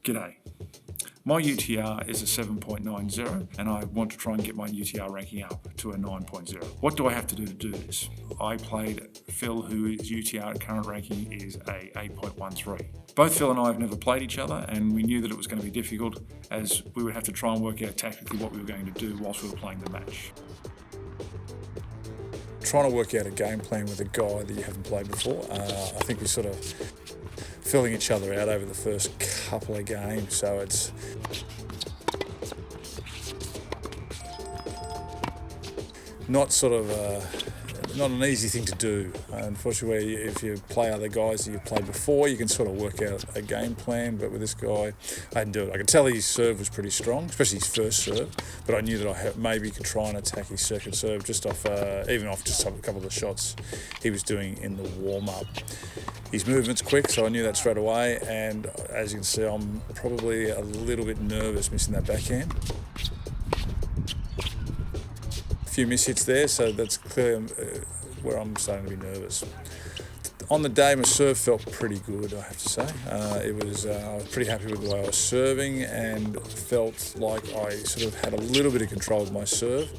G'day. My UTR is a 7.90 and I want to try and get my UTR ranking up to a 9.0. What do I have to do this? I played Phil, whose UTR current ranking is a 8.13. Both Phil and I have never played each other, and we knew that it was going to be difficult as we would have to try and work out tactically what we were going to do whilst we were playing the match. Trying to work out a game plan with a guy that you haven't played before. I think we're sort of filling each other out over the first couple of games, so it's not not an easy thing to do. Unfortunately, if you play other guys that you've played before, you can sort of work out a game plan, but with this guy, I didn't do it. I could tell his serve was pretty strong, especially his first serve, but I knew that I maybe could try and attack his second serve just off, even off just a couple of the shots he was doing in the warm-up. His movement's quick, so I knew that straight away, and as you can see, I'm probably a little bit nervous missing that backhand. Few mishits there, so that's clearly where I'm starting to be nervous. On the day, my serve felt pretty good, I have to say. I was pretty happy with the way I was serving and felt like I sort of had a little bit of control of my serve,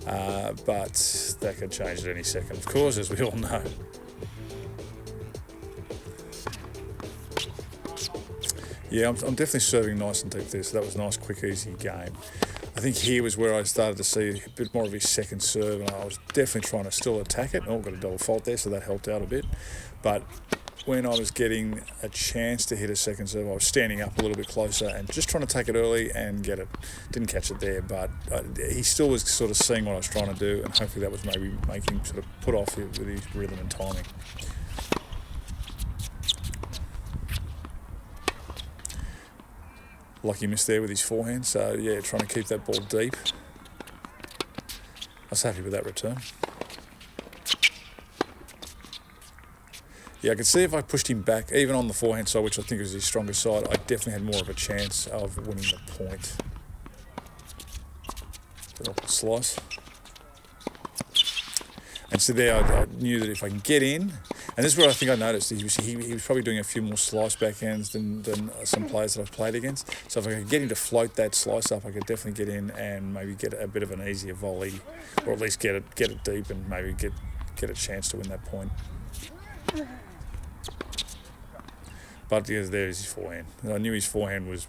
but that could change at any second, of course, as we all know. Yeah, I'm definitely serving nice and deep there, so that was a nice, quick, easy game. I think here was where I started to see a bit more of his second serve, and I was definitely trying to still attack it. Oh, got a double fault there, so that helped out a bit. But when I was getting a chance to hit a second serve, I was standing up a little bit closer and just trying to take it early and get it. Didn't catch it there, but he still was sort of seeing what I was trying to do, and hopefully that was maybe making him sort of put off with his rhythm and timing. Lucky miss there with his forehand, so yeah, trying to keep that ball deep. I was happy with that return. Yeah, I could see if I pushed him back, even on the forehand side, which I think was his strongest side, I definitely had more of a chance of winning the point. Little slice. And so there I knew that if I can get in, and this is where I think I noticed he was probably doing a few more slice backhands than some players that I've played against. So if I could get him to float that slice up, I could definitely get in and maybe get a bit of an easier volley, or at least get it deep and maybe get a chance to win that point. But yeah, there's his forehand. I knew his forehand was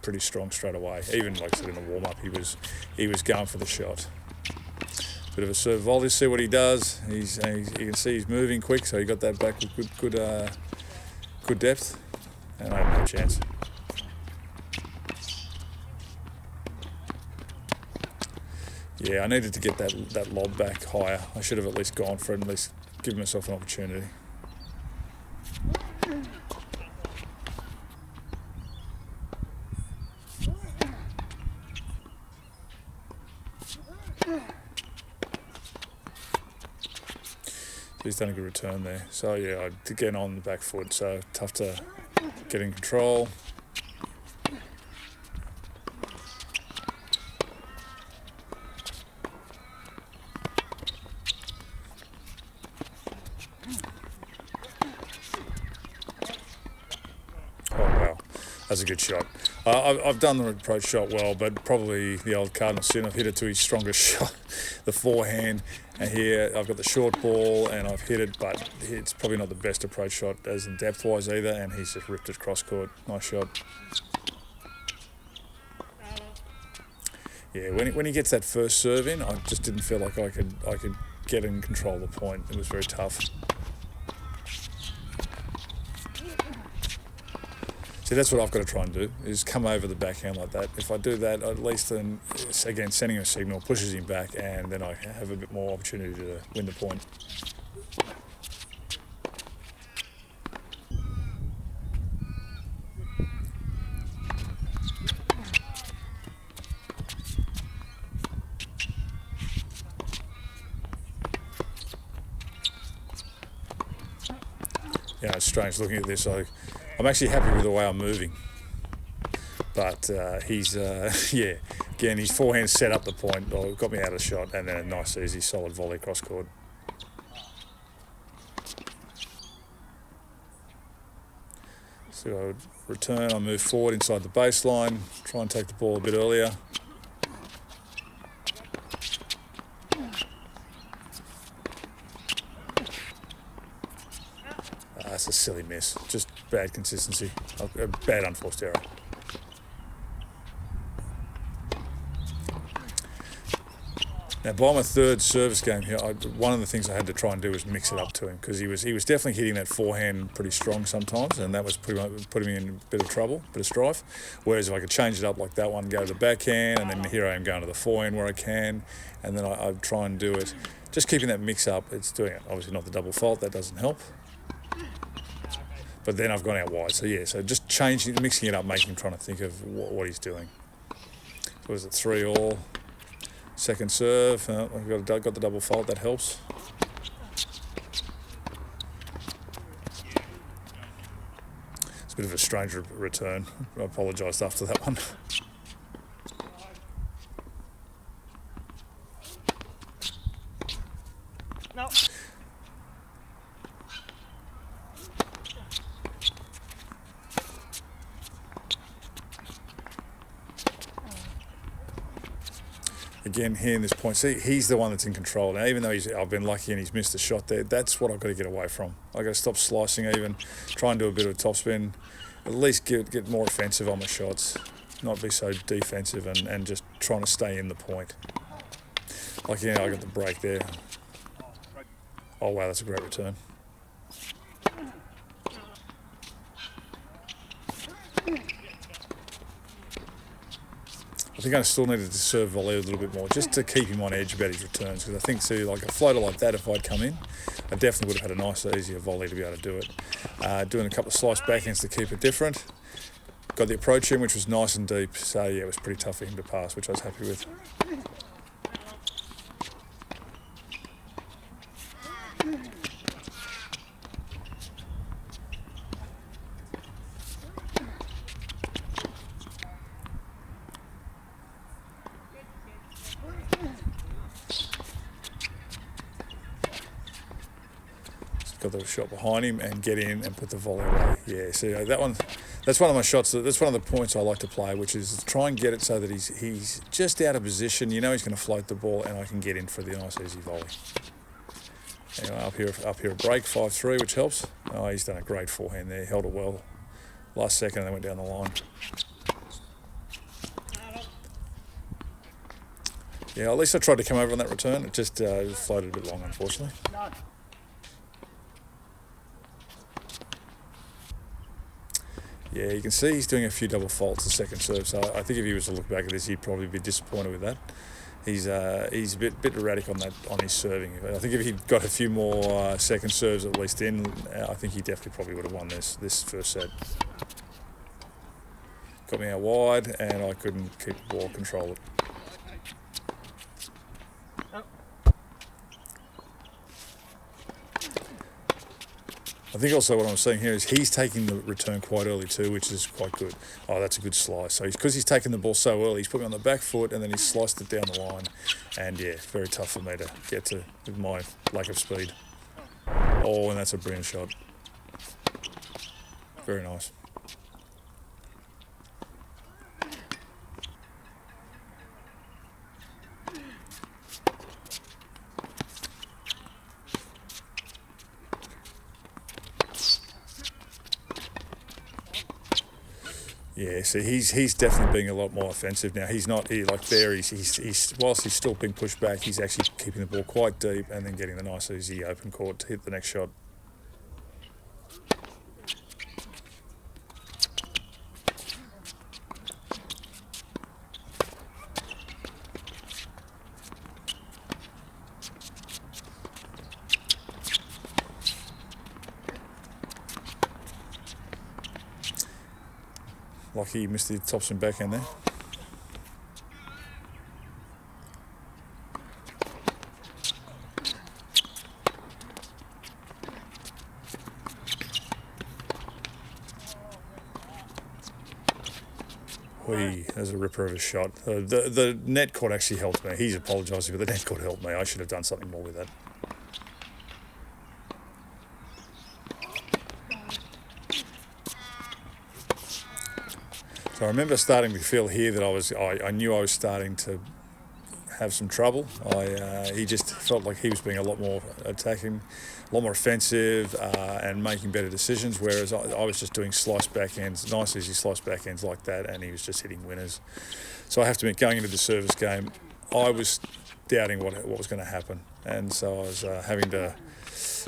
pretty strong straight away. Even like I said in the warm up, he was going for the shot. Bit of a serve volley, see what he does. You can see he's moving quick, so he got that back with good depth, and I had no chance. Yeah, I needed to get that lob back higher. I should have at least gone for it, and at least give myself an opportunity. He's done a good return there. So yeah, I did get on the back foot, so tough to get in control. Oh wow, that's a good shot. I've done the approach shot well, but probably the old cardinal sin. I've hit it to his strongest shot, the forehand. And here I've got the short ball and I've hit it, but it's probably not the best approach shot as in depth-wise either, and he's just ripped it cross-court. Nice shot. Yeah, when he gets that first serve in, I just didn't feel like I could get in control of the point. It was very tough. See, that's what I've got to try and do, is come over the backhand like that. If I do that, at least then, again, sending a signal, pushes him back, and then I have a bit more opportunity to win the point. Yeah, it's strange looking at this. I'm actually happy with the way I'm moving, but he's yeah, again his forehand set up the point, or got me out of the shot, and then a nice, easy, solid volley cross court. So I would return, I move forward inside the baseline, try and take the ball a bit earlier. That's a silly miss, just bad consistency, a bad unforced error. Now, by my third service game here, one of the things I had to try and do was mix it up to him, because he was definitely hitting that forehand pretty strong sometimes, and that was pretty much putting me in a bit of trouble, a bit of strife. Whereas if I could change it up like that one, go to the backhand, and then here I am going to the forehand where I can, and then I try and do it. Just keeping that mix up, it's doing it. Obviously not the double fault, that doesn't help. But then I've gone out wide, so yeah, so just changing, mixing it up, making him trying to think of what he's doing. So was it 3-all? Second serve, I've got the double fault, that helps. It's a bit of a strange return. I apologised after that one. No. Again, here in this point, see, he's the one that's in control. Now, even though I've been lucky and he's missed a shot there, that's what I've got to get away from. I've got to stop slicing even, try and do a bit of topspin, at least get more offensive on my shots, not be so defensive and just trying to stay in the point. Like, yeah, I got the break there. Oh, wow, that's a great return. I think I still needed to serve volley a little bit more, just to keep him on edge about his returns, because I think, see, like a floater like that, if I'd come in, I definitely would have had a nicer, easier volley to be able to do it. Doing a couple of slice backhands to keep it different. Got the approach in, which was nice and deep, so yeah, it was pretty tough for him to pass, which I was happy with. Got the shot behind him and get in and put the volley away. Yeah, see that one. That's one of my shots. That's one of the points I like to play, which is try and get it so that he's just out of position. You know he's going to float the ball, and I can get in for the nice easy volley. Anyway, up here a break 5-3, which helps. Oh, he's done a great forehand there. Held it well. Last second, and they went down the line. Yeah, at least I tried to come over on that return. It just floated a bit long, unfortunately. Yeah, you can see he's doing a few double faults the second serve, so I think if he was to look back at this, he'd probably be disappointed with that. He's a bit erratic on his serving. I think if he'd got a few more second serves at least in, I think he definitely probably would have won this first set. Got me out wide, and I couldn't keep the ball, control it. I think also what I'm seeing here is he's taking the return quite early too, which is quite good. Oh, that's a good slice. So because he's taken the ball so early, he's putting it on the back foot and then he's sliced it down the line. And yeah, very tough for me to get to with my lack of speed. Oh, and that's a brilliant shot. Very nice. Yeah, see, he's definitely being a lot more offensive now. He's not like there. He's whilst he's still being pushed back, he's actually keeping the ball quite deep and then getting the nice easy open court to hit the next shot. Lucky he missed the topspin backhand there. There's a ripper of a shot. The net court actually helped me. He's apologising, but the net court helped me. I should have done something more with that. So I remember starting to feel here that I knew I was starting to have some trouble. He just felt like he was being a lot more attacking, a lot more offensive, and making better decisions, whereas I was just doing slice backhands, nice easy slice backhands like that, and he was just hitting winners. So I have to admit, going into the service game, I was doubting what was going to happen, and so I was having to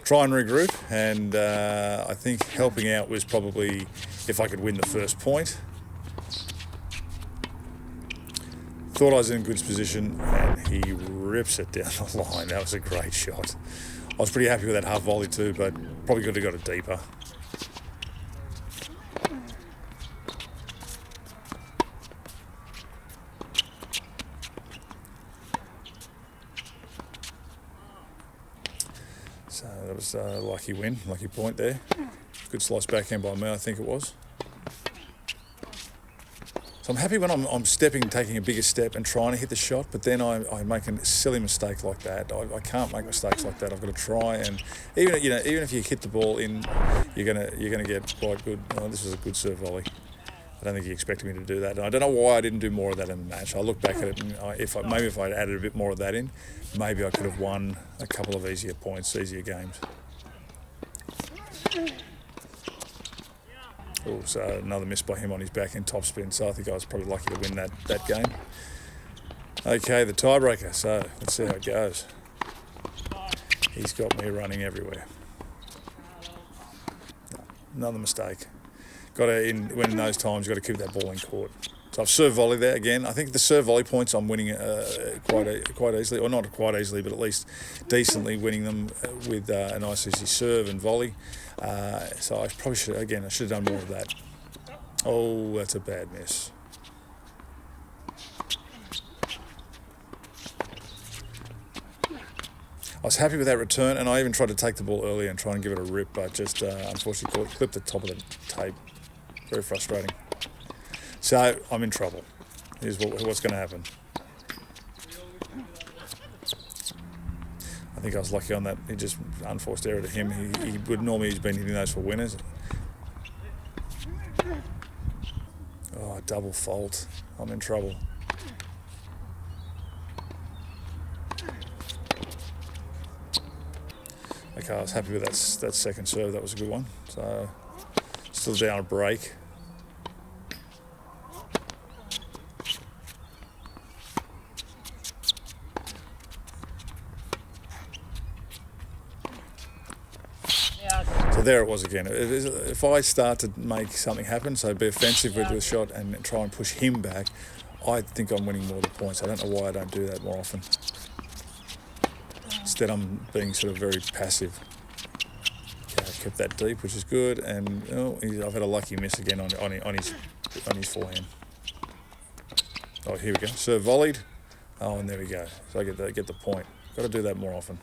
try and regroup, and I think helping out was probably if I could win the first point. Thought I was in a good position, and he rips it down the line. That was a great shot. I was pretty happy with that half volley too, but probably could have got it deeper. So that was a lucky win, lucky point there. Good slice backhand by me, I think it was. So I'm happy when I'm stepping, taking a bigger step and trying to hit the shot, but then I make a silly mistake like that. I can't make mistakes like that. I've got to try, and even if you hit the ball in, you're gonna get quite good. Oh, this was a good serve volley. I don't think he expected me to do that, and I don't know why I didn't do more of that in the match. I look back at it, and if I'd added a bit more of that in, maybe I could have won a couple of easier points, easier games. Oh, so another miss by him on his backhand topspin, so I think I was probably lucky to win that game. Okay, the tiebreaker, so let's see how it goes. He's got me running everywhere. Another mistake. When in those times, you've got to keep that ball in court. So I've serve volley there again. I think the serve volley points I'm winning quite easily, or not quite easily, but at least decently winning them with a nice easy serve and volley. So I probably should have done more of that. Oh, that's a bad miss. I was happy with that return, and I even tried to take the ball early and try and give it a rip, but just unfortunately clipped the top of the tape. Very frustrating. So I'm in trouble. Here's what's going to happen. I think I was lucky on that. He just unforced error to him. He would normally, he's been hitting those for winners. Oh, double fault. I'm in trouble. Okay, I was happy with that second serve. That was a good one. So still down a break. So there it was again. If I start to make something happen, so be offensive with the shot and try and push him back, I think I'm winning more of the points. I don't know why I don't do that more often. Instead, I'm being sort of very passive. Okay, I kept that deep, which is good, and I've had a lucky miss again on his forehand. Oh, here we go. Serve volleyed. Oh, and there we go. So I get the point. Got to do that more often.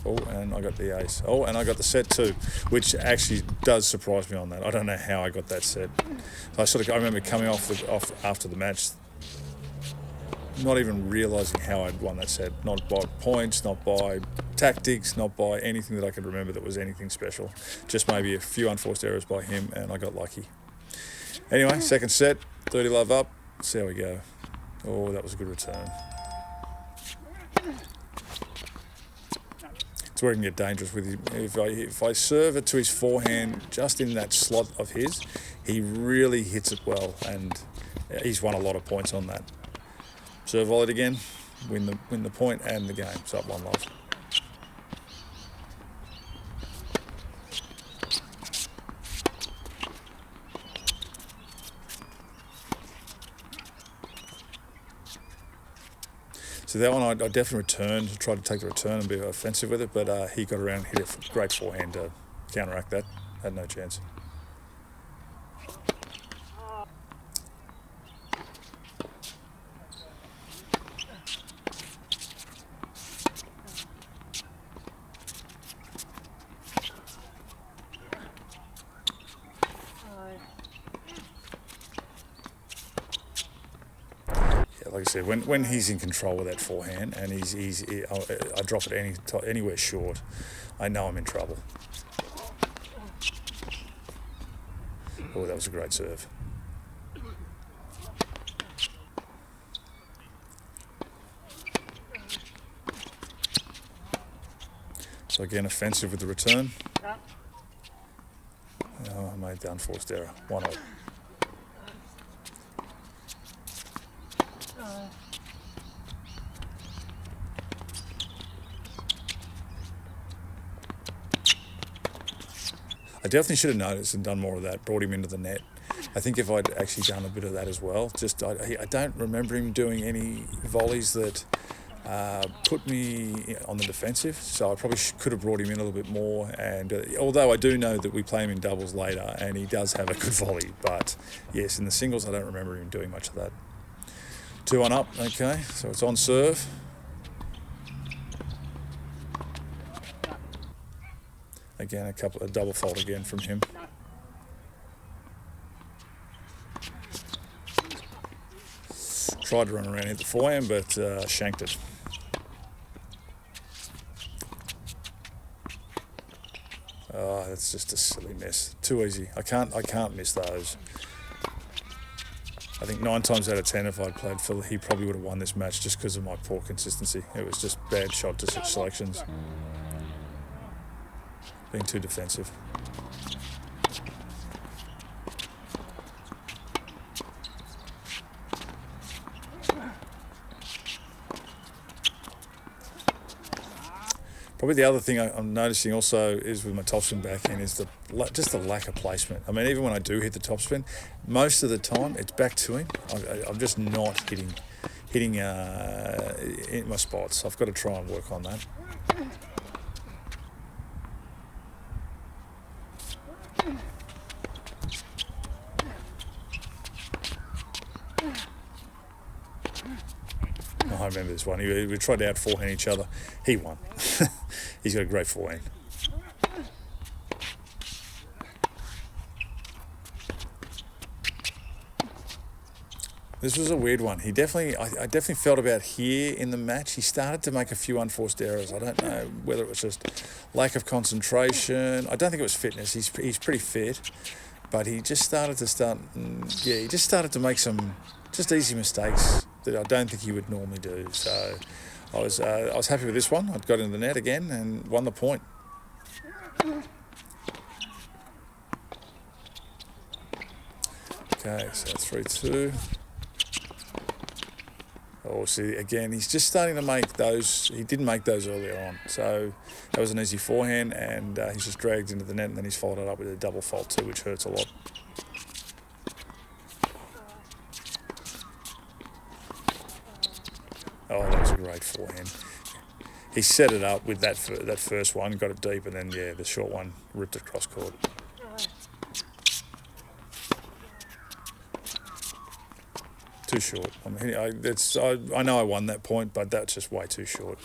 Oh, and I got the ace. Oh, and I got the set too, which actually does surprise me on that. I don't know how I got that set. So I remember coming off after the match, not even realising how I'd won that set. Not by points, not by tactics, not by anything that I could remember that was anything special. Just maybe a few unforced errors by him, and I got lucky. Anyway, second set, 30 love up. Let's see how we go. Oh, that was a good return. It's where it can get dangerous with him. If I serve it to his forehand just in that slot of his, he really hits it well, and he's won a lot of points on that. Serve volleyed again, win the point and the game. It's up 1 love. So that one I definitely returned, tried to take the return and be offensive with it, but he got around and hit a great forehand to counteract that. Had no chance. Like I said, when he's in control of that forehand and I drop it anywhere short, I know I'm in trouble. Oh, that was a great serve. So again, offensive with the return. Oh, I made the unforced error. 1-0. I definitely should have noticed and done more of that, brought him into the net. I think if I'd actually done a bit of that as well, I don't remember him doing any volleys that put me on the defensive, so I probably could have brought him in a little bit more. And although I do know that we play him in doubles later, and he does have a good volley, but yes, in the singles I don't remember him doing much of that. 2-1 up, okay, so it's on serve. Again, a double fault again from him. Tried to run around hit the forehand, but shanked it. Oh, that's just a silly miss. Too easy. I can't miss those. I think 9 times out of 10, if I'd played Phil, he probably would have won this match just because of my poor consistency. It was just bad shot to selections. Being too defensive. Probably the other thing I'm noticing also is with my topspin backhand is just the lack of placement. I mean, even when I do hit the topspin, most of the time it's back to him. I'm just not hitting in my spots. I've got to try and work on that. I remember this one. We tried to out forehand each other. He won. He's got a great forehand. This was a weird one. I definitely felt about here in the match, he started to make a few unforced errors. I don't know whether it was just lack of concentration. I don't think it was fitness. He's pretty fit, but he just started to make some just easy mistakes that I don't think he would normally do. So I was happy with this one. I got into the net again and won the point. Okay, so 3-2. Oh, see, again, he's just starting to make those. He didn't make those earlier on. So that was an easy forehand, and he's just dragged into the net, and then he's followed it up with a double fault too, which hurts a lot. Oh, that was a great forehand. He set it up with that first one, got it deep, and then, yeah, the short one ripped it across court. Too short. I mean, I know I won that point, but that's just way too short.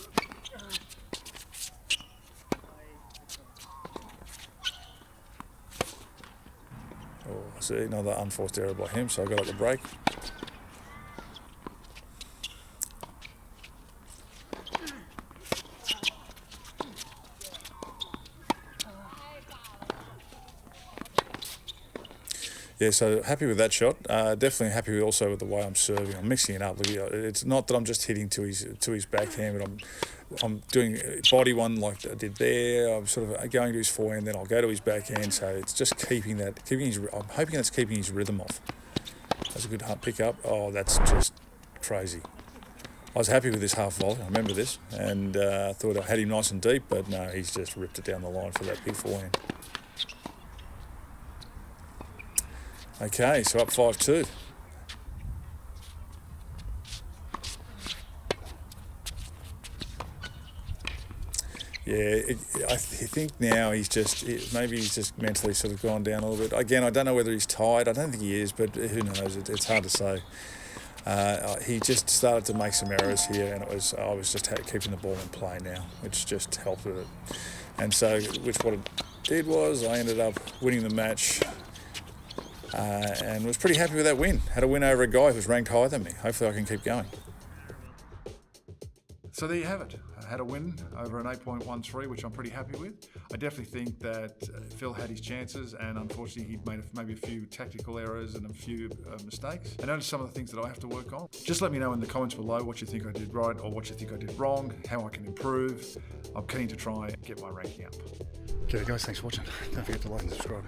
Oh, see, another unforced error by him, so I got up the break. Yeah, so happy with that shot. Definitely happy also with the way I'm serving. I'm mixing it up. It's not that I'm just hitting to his backhand, but I'm doing body one like I did there. I'm sort of going to his forehand, then I'll go to his backhand. So it's just I'm hoping that's keeping his rhythm off. That's a good pick up. Oh, that's just crazy. I was happy with this half volley. I remember this, and thought I had him nice and deep, but no, he's just ripped it down the line for that big forehand. Okay, so up 5-2. Yeah, I think now maybe he's just mentally sort of gone down a little bit. Again, I don't know whether he's tired. I don't think he is, but who knows? It's hard to say. He just started to make some errors here, and I was just keeping the ball in play now, which just helped with it. And so, what it did was I ended up winning the match. And was pretty happy with that win. Had a win over a guy who's ranked higher than me. Hopefully I can keep going. So there you have it. had a win over an 8.13, which I'm pretty happy with. I definitely think that Phil had his chances, and unfortunately he'd made maybe a few tactical errors and a few mistakes. I noticed some of the things that I have to work on. Just let me know in the comments below what you think I did right or what you think I did wrong, how I can improve. I'm keen to try and get my ranking up. Okay guys, thanks for watching. Don't forget to like and subscribe.